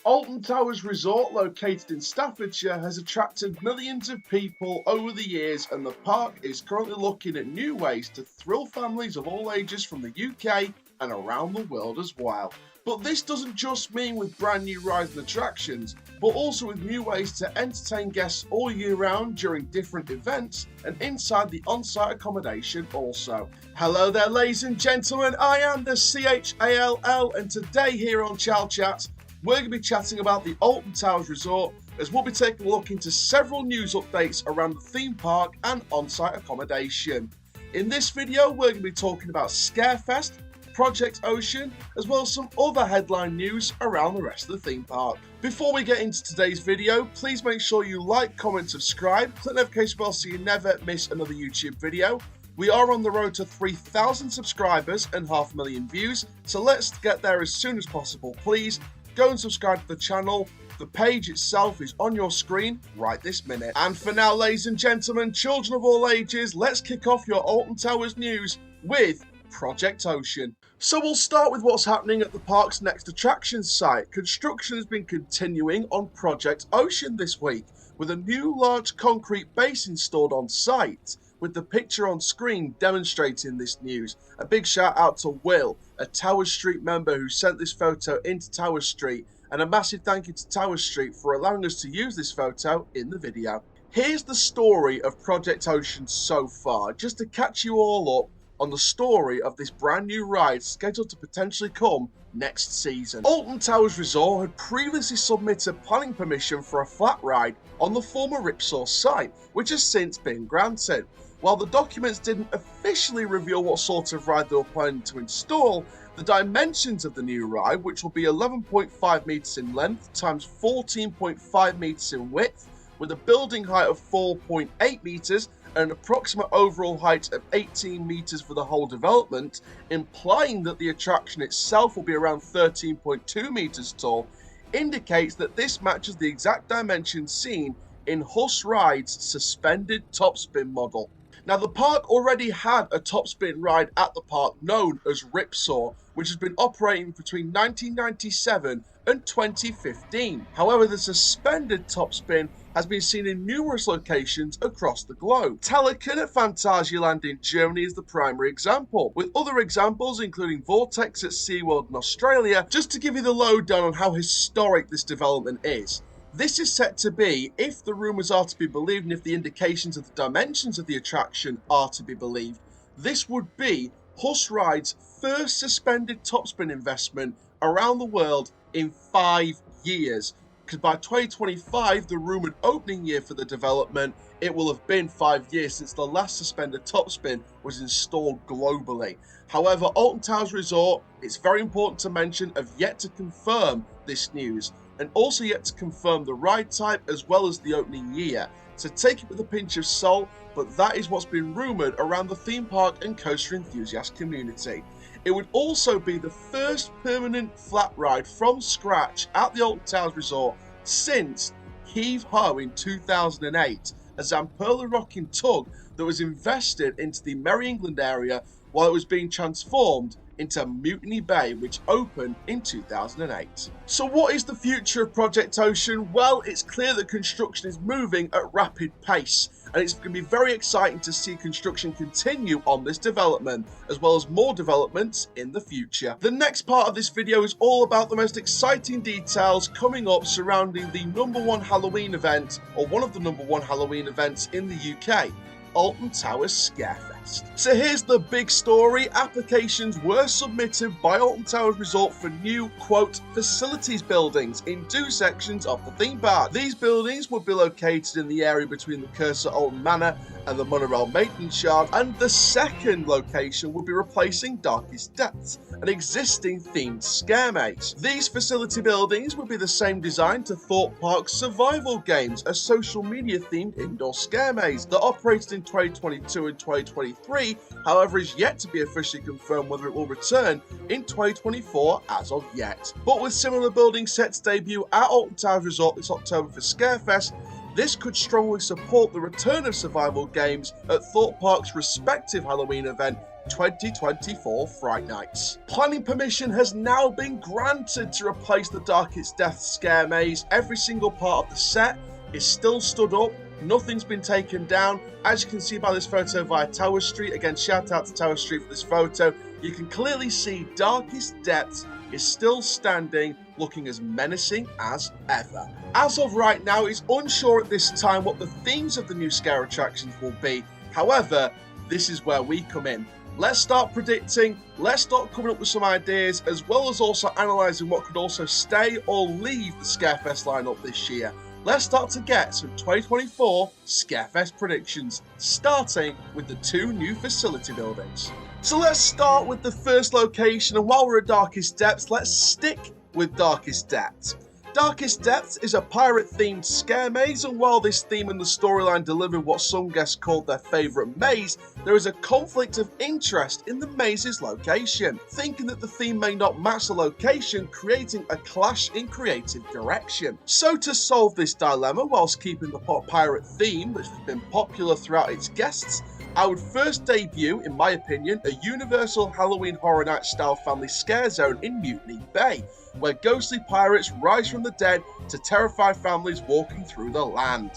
Alton Towers Resort, located in Staffordshire, has attracted millions of people over the years, and the park is currently looking at new ways to thrill families of all ages from the UK and around the world as well. But this doesn't just mean with brand new rides and attractions, but also with new ways to entertain guests all year round during different events and inside the on-site accommodation also. Hello there, ladies and gentlemen, I am the CHALL, and today here on Chall Chats, we're going to be chatting about the Alton Towers Resort, as we'll be taking a look into several news updates around the theme park and on-site accommodation. In this video, we're going to be talking about Scarefest, Project Ocean, as well as some other headline news around the rest of the theme park. Before we get into today's video, please make sure you like, comment, subscribe, click the notification bell so you never miss another YouTube video. We are on the road to 3,000 subscribers and 500,000 views, so let's get there as soon as possible. Please go and subscribe to the channel. The page itself is on your screen right this minute. And for now, ladies and gentlemen, children of all ages, let's kick off your Alton Towers news with Project Ocean. So we'll start with what's happening at the park's next attraction site. Construction has been continuing on Project Ocean this week, with a new large concrete base installed on site, with the picture on screen demonstrating this news. A big shout out to Will, a Towers Street member who sent this photo into Towers Street, and a massive thank you to Towers Street for allowing us to use this photo in the video. Here's the story of Project Ocean so far, just to catch you all up on the story of this brand new ride scheduled to potentially come next season. Alton Towers Resort had previously submitted planning permission for a flat ride on the former Ripsaw site, which has since been granted. While the documents didn't officially reveal what sort of ride they were planning to install, the dimensions of the new ride, which will be 11.5 metres in length times 14.5 metres in width, with a building height of 4.8 metres and an approximate overall height of 18 metres for the whole development, implying that the attraction itself will be around 13.2 metres tall, indicates that this matches the exact dimensions seen in Huss Ride's suspended topspin model. Now, the park already had a topspin ride at the park known as Ripsaw, which has been operating between 1997 and 2015. However, the suspended topspin has been seen in numerous locations across the globe. Telekin at Phantasialand in Germany is the primary example, with other examples including Vortex at SeaWorld in Australia, just to give you the lowdown on how historic this development is. This is set to be, if the rumours are to be believed and if the indications of the dimensions of the attraction are to be believed, this would be Huss Ride's first suspended topspin investment around the world in 5 years. Because by 2025, the rumoured opening year for the development, it will have been 5 years since the last suspended topspin was installed globally. However, Alton Towers Resort, it's very important to mention, have yet to confirm this news, and also yet to confirm the ride type as well as the opening year. So take it with a pinch of salt, but that is what's been rumoured around the theme park and coaster enthusiast community. It would also be the first permanent flat ride from scratch at the Alton Towers Resort since Heave Ho in 2008, a Zamperla rocking tug that was invested into the Merry England area while it was being transformed into Mutiny Bay, which opened in 2008. So what is the future of Project Ocean? Well, it's clear that construction is moving at rapid pace, and it's going to be very exciting to see construction continue on this development, as well as more developments in the future. The next part of this video is all about the most exciting details coming up surrounding the #1 Halloween event, or one of the #1 Halloween events in the UK, Alton Towers Scarefest. So here's the big story. Applications were submitted by Alton Towers Resort for new, quote, facilities buildings in 2 sections of the theme park. These buildings would be located in the area between the Cursor Alton Manor and the Monorail Maintenance Yard, and the second location would be replacing Darkest Depths, an existing themed scare maze. These facility buildings would be the same design to Thorpe Park's Survival Games, a social media themed indoor scare maze that operated in 2022 and 2023, however is yet to be officially confirmed whether it will return in 2024 as of yet. But with similar buildings set to debut at Alton Towers Resort this October for Scarefest, this could strongly support the return of survival games at Thorpe Park's respective Halloween event 2024 Fright Nights. Planning permission has now been granted to replace the Darkest Depths scare maze. Every single part of the set is still stood up. Nothing's been taken down. As you can see by this photo via Tower Street, again shout out to Tower Street for this photo, you can clearly see Darkest Depths is still standing, looking as menacing as ever. As of right now, it's unsure at this time what the themes of the new scare attractions will be. However, this is where we come in. Let's start predicting, let's start coming up with some ideas, as well as also analysing what could also stay or leave the Scarefest lineup this year. Let's start to get some 2024 Scarefest predictions, starting with the two new facility buildings. So let's start with the first location, and while we're at Darkest Depths, let's stick with Darkest Depths. Darkest Depths is a pirate-themed scare maze, and while this theme and the storyline deliver what some guests called their favourite maze, there is a conflict of interest in the maze's location, thinking that the theme may not match the location, creating a clash in creative direction. So to solve this dilemma, whilst keeping the pirate theme, which has been popular throughout its guests, I would first debut, in my opinion, a Universal Halloween Horror Nights style family scare zone in Mutiny Bay, where ghostly pirates rise from the dead to terrify families walking through the land.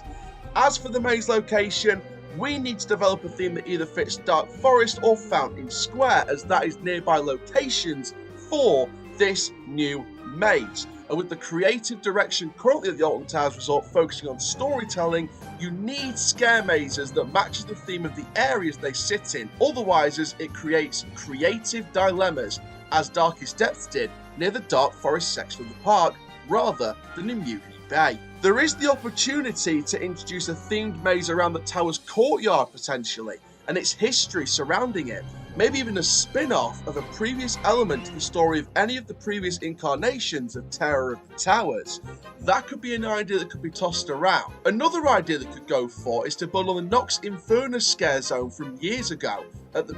As for the maze location, we need to develop a theme that either fits Dark Forest or Fountain Square, as that is nearby locations for this new maze. And with the creative direction currently at the Alton Towers Resort focusing on storytelling, you need scare mazes that matches the theme of the areas they sit in. Otherwise, it creates creative dilemmas, as Darkest Depths did near the Dark Forest section of the park, rather than in Mutiny Bay. There is the opportunity to introduce a themed maze around the tower's courtyard potentially, and its history surrounding it. Maybe even a spin-off of a previous element to the story of any of the previous incarnations of Terror of the Towers. That could be an idea that could be tossed around. Another idea that could go for is to build on the Nox Infernus scare zone from years ago at the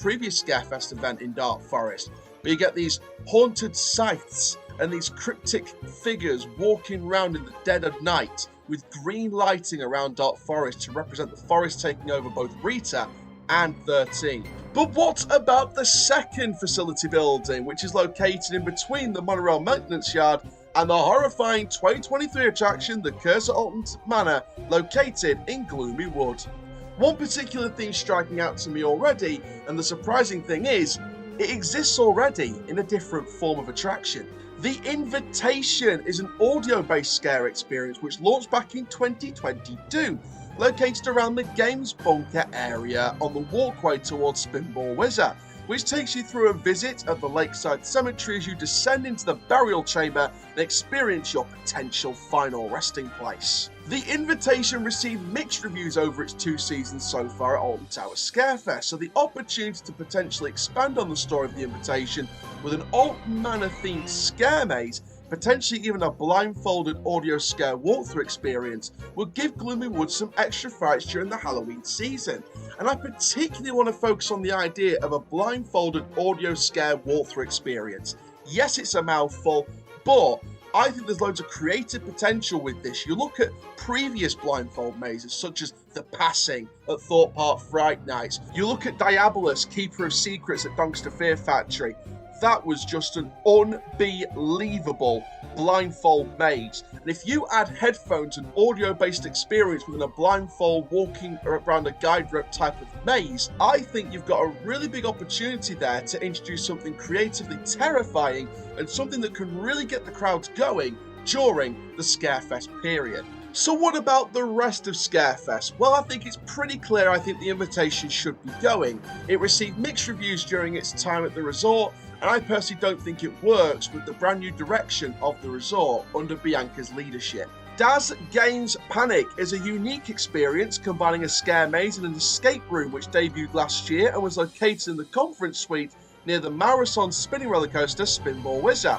previous Scarefest event in Dark Forest, where you get these haunted scythes and these cryptic figures walking around in the dead of night with green lighting around Dark Forest to represent the forest taking over both Rita and 13. But what about the second facility building, which is located in between the monorail maintenance yard and the horrifying 2023 attraction, the Curse at Alton Manor, located in Gloomy Wood? One particular theme striking out to me already, and the surprising thing is, it exists already in a different form of attraction. The Invitation is an audio-based scare experience which launched back in 2022, located around the Games Bunker area on the walkway towards Spinball Wizard, which takes you through a visit at the Lakeside Cemetery as you descend into the burial chamber and experience your potential final resting place. The Invitation received mixed reviews over its 2 seasons so far at Alton Towers Scarefest, so the opportunity to potentially expand on the story of the Invitation with an Alton Manor themed scare maze, potentially even a blindfolded audio scare walkthrough experience, would give Gloomy Wood some extra frights during the Halloween season. And I particularly want to focus on the idea of a blindfolded audio scare walkthrough experience. Yes, it's a mouthful, but I think there's loads of creative potential with this. You look at previous blindfold mazes, such as The Passing at Thorpe Park Fright Nights. You look at Diabolus, Keeper of Secrets at Donkster Fear Factory. That was just an unbelievable blindfold maze. And if you add headphones and audio-based experience within a blindfold walking around a guide rope type of maze, I think you've got a really big opportunity there to introduce something creatively terrifying and something that can really get the crowds going during the Scarefest period. So what about the rest of Scarefest? Well, I think it's pretty clear I think the Invitation should be going. It received mixed reviews during its time at the resort, and I personally don't think it works with the brand new direction of the resort under Bianca's leadership. Daz Gaines Panic is a unique experience combining a scare maze and an escape room which debuted last year and was located in the conference suite near the Marathon spinning roller coaster Spinball Wizard.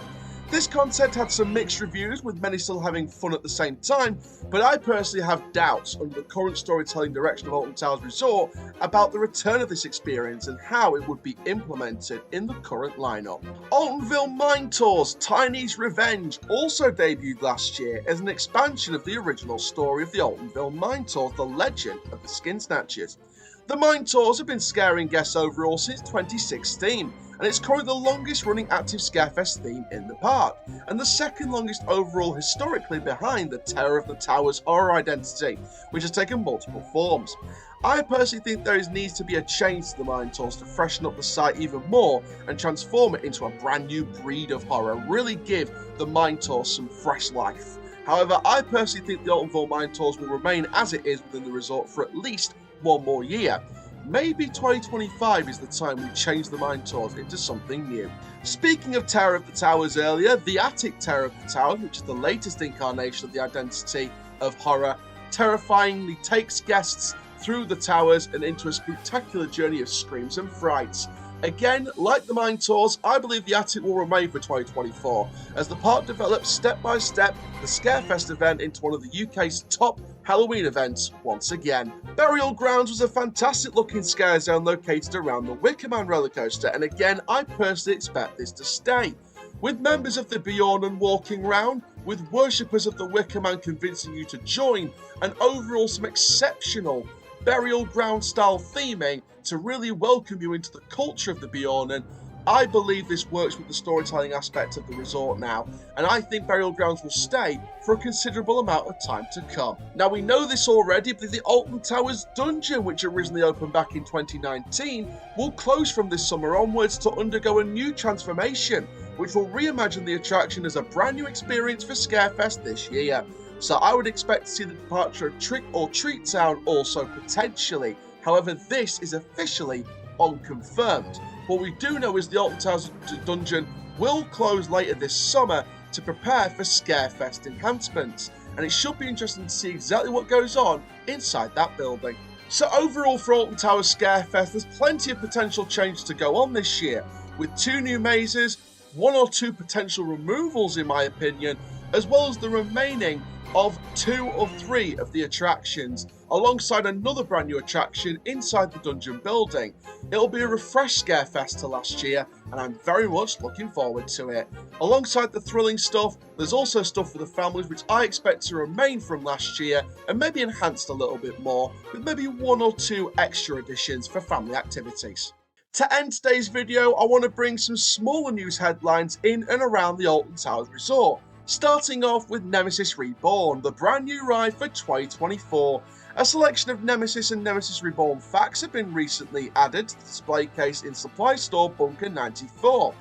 This concept had some mixed reviews, with many still having fun at the same time, but I personally have doubts under the current storytelling direction of Alton Towers Resort about the return of this experience and how it would be implemented in the current lineup. Altonville Mine Tours Tiny's Revenge also debuted last year as an expansion of the original story of the Altonville Mine Tours, The Legend of the Skin Snatchers. The mine tours have been scaring guests overall since 2016, and it's currently the longest running active Scarefest theme in the park, and the second longest overall historically behind the Terror of the Towers horror identity, which has taken multiple forms. I personally think there needs to be a change to the mine tours to freshen up the site even more and transform it into a brand new breed of horror, really give the mine tours some fresh life. However, I personally think the Alton mine tours will remain as it is within the resort for at least one more year. Maybe 2025 is the time we change the mine tours into something new. Speaking of Terror of the Towers earlier, the Attic Terror of the Towers, which is the latest incarnation of the identity of horror, terrifyingly takes guests through the towers and into a spectacular journey of screams and frights. Again, like the mine tours, I believe the Attic will remain for 2024, as the park develops step by step the Scarefest event into one of the UK's top Halloween events once again. Burial Grounds was a fantastic looking scare zone located around the Wicker Man roller coaster, and again, I personally expect this to stay. With members of the Bjornen walking round, with worshippers of the Wicker Man convincing you to join, and overall some exceptional burial ground style theming to really welcome you into the culture of the Bjornen. I believe this works with the storytelling aspect of the resort now, and I think Burial Grounds will stay for a considerable amount of time to come. Now, we know this already, but the Alton Towers dungeon, which originally opened back in 2019, will close from this summer onwards to undergo a new transformation, which will reimagine the attraction as a brand new experience for Scarefest this year. So I would expect to see the departure of Trick or Treat Town also potentially. However, this is officially unconfirmed. What we do know is the Alton Towers dungeon will close later this summer to prepare for Scarefest enhancements, and it should be interesting to see exactly what goes on inside that building. So overall for Alton Towers Scarefest, there's plenty of potential changes to go on this year, with 2 new mazes, 1 or 2 potential removals in my opinion, as well as the remaining of 2 or 3 of the attractions, alongside another brand new attraction inside the dungeon building. It'll be a refreshed Scarefest to last year, and I'm very much looking forward to it. Alongside the thrilling stuff, there's also stuff for the families which I expect to remain from last year, and maybe enhanced a little bit more, with maybe 1 or 2 extra additions for family activities. To end today's video, I want to bring some smaller news headlines in and around the Alton Towers Resort. Starting off with Nemesis Reborn, the brand new ride for 2024. A selection of Nemesis and Nemesis Reborn facts have been recently added to the display case in Supply Store Bunker 94,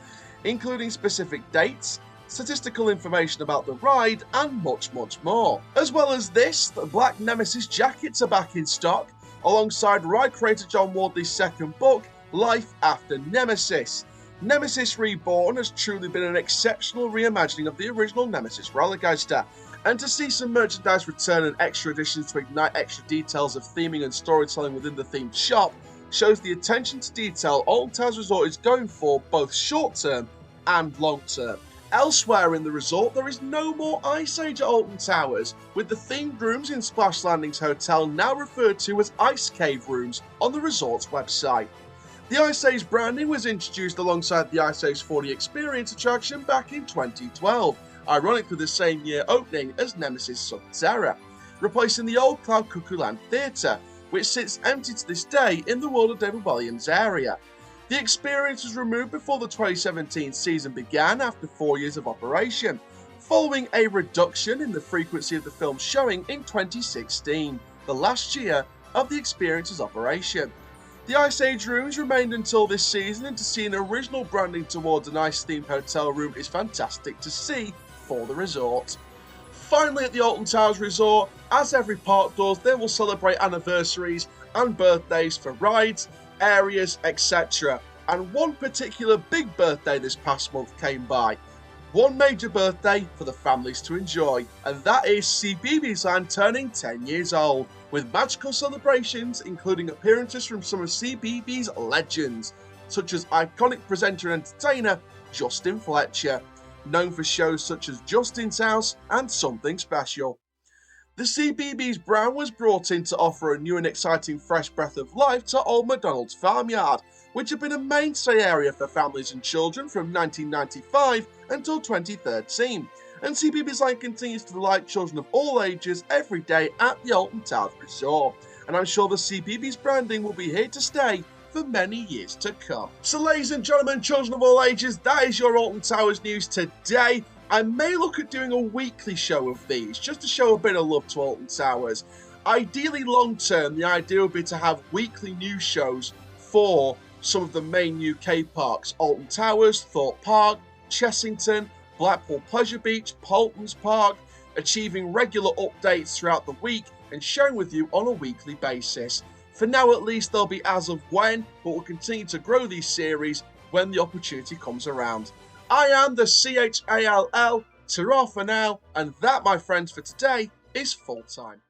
including specific dates, statistical information about the ride, and much more. As well as this, the Black Nemesis jackets are back in stock, alongside ride creator John Wardley's second book, Life After Nemesis. Nemesis Reborn has truly been an exceptional reimagining of the original Nemesis roller coaster, and to see some merchandise return and extra additions to ignite extra details of theming and storytelling within the themed shop shows the attention to detail Alton Towers Resort is going for both short term and long term. Elsewhere in the resort, there is no more Ice Age at Alton Towers, with the themed rooms in Splash Landings Hotel now referred to as Ice Cave rooms on the resort's website. The Ice Age branding was introduced alongside the Ice Age 40 Experience attraction back in 2012, ironically the same year opening as Nemesis Subterra, replacing the old Cloud Cuckoo Land Theatre, which sits empty to this day in the World of David Williams area. The experience was removed before the 2017 season began after 4 years of operation, following a reduction in the frequency of the film showing in 2016, the last year of the experience's operation. The Ice Age rooms remained until this season, and to see an original branding towards an ice-themed hotel room is fantastic to see for the resort. Finally, at the Alton Towers Resort, as every park does, they will celebrate anniversaries and birthdays for rides, areas, etc. And one particular big birthday this past month came by. One major birthday for the families to enjoy, and that is CBeebies Land turning 10 years old, with magical celebrations including appearances from some of CBeebies' legends, such as iconic presenter and entertainer Justin Fletcher, known for shows such as Justin's House and Something Special. The CBeebies brand was brought in to offer a new and exciting fresh breath of life to Old MacDonald's Farmyard, which had been a mainstay area for families and children from 1995 until 2013, and CBeebies Land continues to delight children of all ages every day at the Alton Towers Resort. and I'm sure the CBeebies branding will be here to stay for many years to come. So ladies and gentlemen, children of all ages, that is your Alton Towers news today. I may look at doing a weekly show of these, just to show a bit of love to Alton Towers. Ideally long term, the idea would be to have weekly news shows for some of the main UK parks: Alton Towers, Thorpe Park, Chessington, Blackpool Pleasure Beach, Paultons Park, achieving regular updates throughout the week and sharing with you on a weekly basis. For now at least, they'll be as of when, but we'll continue to grow these series when the opportunity comes around. I am the CHALL, ta-ra for now, and that, my friends, for today is full time.